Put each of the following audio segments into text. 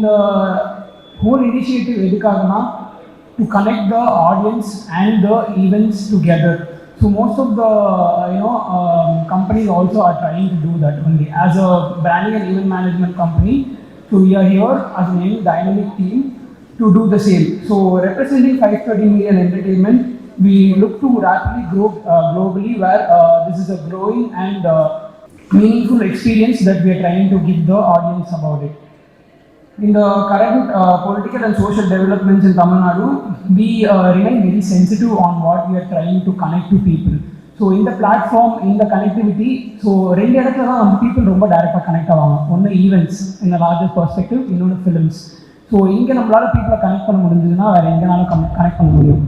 இந்த whole initiative edukagana to connect the audience and the events together. So most of the companies also are trying to do that only. As a branding and event management company, so we are here as a dynamic team to do the same. So representing 530 million entertainment, we look to rapidly grow globally, where this is a growing and meaningful experience that we are trying to give the audience about it. In the current political and social developments in Tamil Nadu, we remain very sensitive on what we are trying to connect to people. So in the platform, in the connectivity, so ரெண்டு இடத்துல தான் வந்து people ரொம்ப டைரெக்டாக connect ஆவாங்க. ஒன்று events in the larger perspective, இன்னொன்று films. So இங்கே நம்மளால் பீப்புளை கனெக்ட் பண்ண முடிஞ்சதுன்னா வேறு எங்கேனாலும் கனெக்ட் பண்ண முடியும்.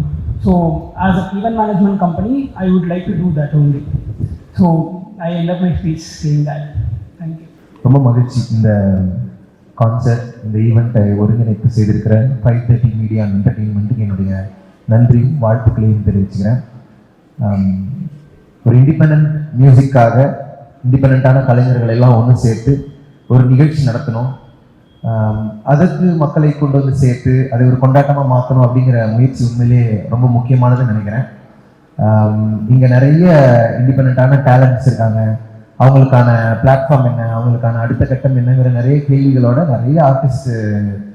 So as a event management company, I would like to do that only. So I end up my speech saying that. Thank you. ரொம்ப மகிழ்ச்சி இந்த கான்சர்ட், இந்த ஈவெண்ட்டை ஒருங்கிணைப்பு செய்திருக்கிற 530 மீடியா என்டர்டெயின்மெண்ட்டுக்கு என்னுடைய நன்றியும் வாழ்த்துக்களையும் தெரிவிச்சுக்கிறேன். ஒரு இண்டிபெண்ட் மியூசிக்காக இண்டிபெண்ட்டான கலைஞர்கள் எல்லாம் ஒன்று சேர்த்து ஒரு நிகழ்ச்சி நடத்தணும், அதற்கு மக்களை கொண்டு வந்து சேர்த்து அதை ஒரு கொண்டாட்டமாக மாற்றணும் அப்படிங்கிற முயற்சி உண்மையிலே ரொம்ப முக்கியமானதுன்னு நினைக்கிறேன். இங்கே நிறைய இண்டிபெண்ட்டான டேலண்ட்ஸ் இருக்காங்க. அவங்களுக்கான பிளாட்ஃபார்ம் என்ன, அவங்களுக்கான அடுத்த கட்டம் என்னங்கிற நிறைய கேள்விகளோட நிறைய ஆர்டிஸ்ட்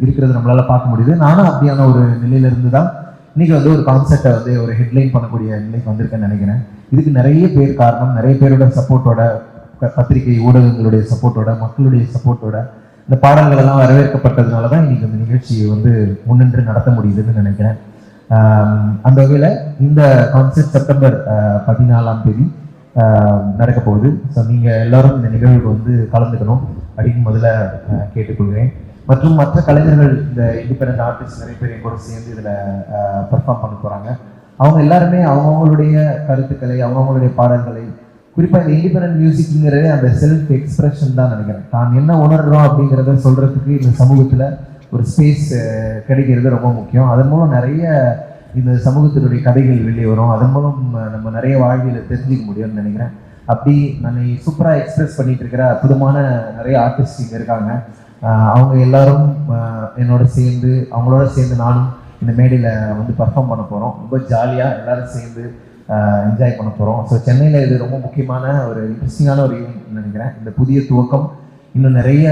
இருக்கிறது நம்மளால பார்க்க முடியுது. நானும் அப்படியான ஒரு நிலையிலிருந்து தான் இன்னைக்கு வந்து ஒரு கான்செப்டை வந்து ஒரு ஹெட்லைன் பண்ணக்கூடிய நிலைக்கு வந்திருக்கேன்னு நினைக்கிறேன். இதுக்கு நிறைய பேர் காரணம், நிறைய பேரோட சப்போர்ட்டோட, பத்திரிகை ஊடகங்களுடைய சப்போர்ட்டோட, மக்களுடைய சப்போர்ட்டோட இந்த பாடல்கள் எல்லாம் வரவேற்கப்பட்டதுனால தான் இன்னைக்கு அந்த நிகழ்ச்சியை வந்து முன்னின்று நடத்த முடியுதுன்னு நினைக்கிறேன். அந்த வகையில் இந்த கான்செப்ட் செப்டம்பர் 14ஆம் தேதி நடக்க போகுது. ஸோ நீங்கள் எல்லாரும் இந்த நிகழ்வுக்கு வந்து கலந்துக்கணும் அப்படின்னு முதல்ல கேட்டுக்கொள்கிறேன். மற்றும் மற்ற கலைஞர்கள், இந்த இண்டிபெண்ட் ஆர்டிஸ்ட் நிறைய பேர் என் கூட சேர்ந்து இதில் பெர்ஃபார்ம் பண்ண போகிறாங்க. அவங்க எல்லாருமே அவங்கவுங்களுடைய கருத்துக்களை, அவங்கவுங்களுடைய பாடல்களை, குறிப்பாக இந்த இண்டிபெண்ட் மியூசிக்ங்கிறது அந்த செல்ஃப் எக்ஸ்பிரஷன் தான் நினைக்கிறேன். தான் என்ன உணர்றோம் அப்படிங்கிறத சொல்கிறதுக்கு இந்த சமூகத்தில் ஒரு ஸ்பேஸ் கிடைக்கிறது ரொம்ப முக்கியம். அதன் மூலம் நிறைய இந்த சமூகத்தினுடைய கதைகள் வெளியே வரும். அதன் மூலம் நம்ம நிறைய வாழ்வியலை தெரிஞ்சிக்க முடியும்னு நினைக்கிறேன். அப்படி நான் சூப்பராக எக்ஸ்பிரஸ் பண்ணிட்டு இருக்கிற அற்புதமான நிறைய ஆர்டிஸ்ட் இங்கே இருக்காங்க. அவங்க எல்லாரும் என்னோட சேர்ந்து, அவங்களோட சேர்ந்து நானும் இந்த மேடையில் வந்து பர்ஃபார்ம் பண்ண போகிறோம். ரொம்ப ஜாலியாக எல்லாரும் சேர்ந்து என்ஜாய் பண்ண போகிறோம். ஸோ சென்னையில் இது ரொம்ப முக்கியமான ஒரு இன்ட்ரெஸ்டிங்கான ஒரு ஈவெண்ட் நினைக்கிறேன். இந்த புதிய துவக்கம் இன்னும் நிறைய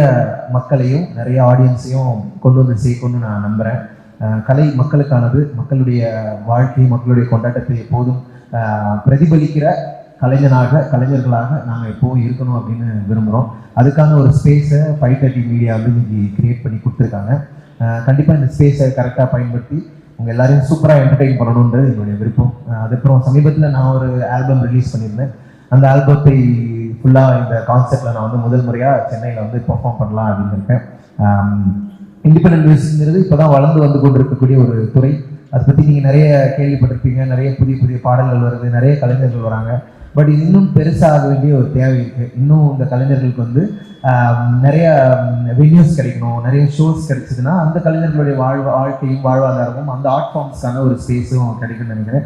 மக்களையும் நிறைய ஆடியன்ஸையும் கொண்டு வந்து சேர்க்கணும்னு நான் நம்புகிறேன். கலை மக்களுக்கானது. மக்களுடைய வாழ்க்கை, மக்களுடைய கொண்டாட்டத்தை எப்போதும் பிரதிபலிக்கிற கலைஞர்களாக நாங்கள் எப்போவும் இருக்கணும் அப்படின்னு விரும்புகிறோம். அதுக்கான ஒரு ஸ்பேஸை 530 மீடியா வந்து இன்னைக்கு கிரியேட் பண்ணி கொடுத்துருக்காங்க. கண்டிப்பாக இந்த ஸ்பேஸை கரெக்டாக பயன்படுத்தி உங்கள் எல்லாரையும் சூப்பராக என்டர்டெயின் பண்ணணுன்றது என்னுடைய விருப்பம். அதுக்கப்புறம் சமீபத்தில் நான் ஒரு ஆல்பம் ரிலீஸ் பண்ணியிருந்தேன். அந்த ஆல்பத்தை ஃபுல்லாக இந்த கான்செப்டில் நான் வந்து முதல் முறையாக சென்னையில் வந்து பெர்ஃபார்ம் பண்ணலாம் அப்படின்னு இருக்கேன். இண்டிபெண்ட் மியூசிக்ங்கிறது இப்போ தான் வளர்ந்து வந்து கொண்டு இருக்கக்கூடிய ஒரு துறை. அதை பற்றி நீங்கள் நிறைய கேள்விப்பட்டிருப்பீங்க. நிறைய புதிய புதிய பாடல்கள் வருது, நிறைய கலைஞர்கள் வராங்க. பட் இன்னும் பெருசாக வேண்டிய ஒரு தேவை இருக்குது. இன்னும் இந்த கலைஞர்களுக்கு வந்து நிறைய வென்யூஸ் கிடைக்கணும், நிறைய ஷோஸ் கிடைச்சதுன்னா அந்த கலைஞர்களுடைய வாழ்க்கையும் வாழ்வாதாரமும் அந்த ஆர்ட் ஃபார்ம்ஸ்க்கான ஒரு ஸ்பேஸும் கிடைக்கும்னு நினைக்கிறேன்.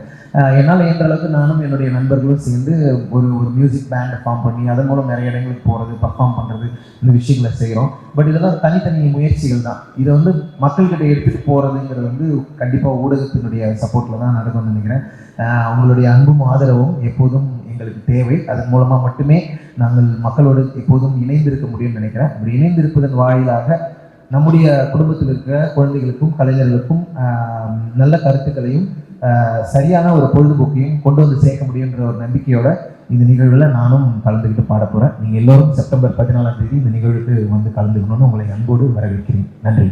என்னால் இயன்ற அளவுக்கு நானும் என்னுடைய நண்பர்களும் சேர்ந்து ஒரு மியூசிக் பேண்டை ஃபார்ம் பண்ணி அதன் மூலம் நிறைய இடங்களுக்கு போகிறது, பர்ஃபார்ம் பண்ணுறது, இந்த விஷயங்களை செய்கிறோம். பட் இதெல்லாம் தனித்தனி முயற்சிகள் தான். இதை வந்து மக்கள்கிட்ட எடுத்துகிட்டு போகிறதுங்கிறது வந்து கண்டிப்பாக ஊடகத்தினுடைய சப்போர்ட்டில் தான் நடக்கும்னு நினைக்கிறேன். அவங்களுடைய அன்பும் ஆதரவும் எப்போதும் எங்களுக்கு தேவை. அதன் மூலமாக மட்டுமே நாங்கள் மக்களோடு எப்போதும் இணைந்திருக்க முடியும்னு நினைக்கிறேன். அப்படி இணைந்திருப்பதன் வாயிலாக நம்முடைய குடும்பத்தில் இருக்கிற குழந்தைகளுக்கும் கலைஞர்களுக்கும் நல்ல கருத்துக்களையும் சரியான ஒரு பொழுதுபோக்கையும் கொண்டு வந்து சேர்க்க முடியுன்ற ஒரு நம்பிக்கையோட இந்த நிகழ்வில் நானும் கலந்துக்கிட்டு பாட போகிறேன். நீங்கள் எல்லோரும் செப்டம்பர் 14ஆம் தேதி இந்த நிகழ்வுக்கு வந்து கலந்துக்கணும்னு உங்களை அன்போடு வரவேற்கிறேன். நன்றி.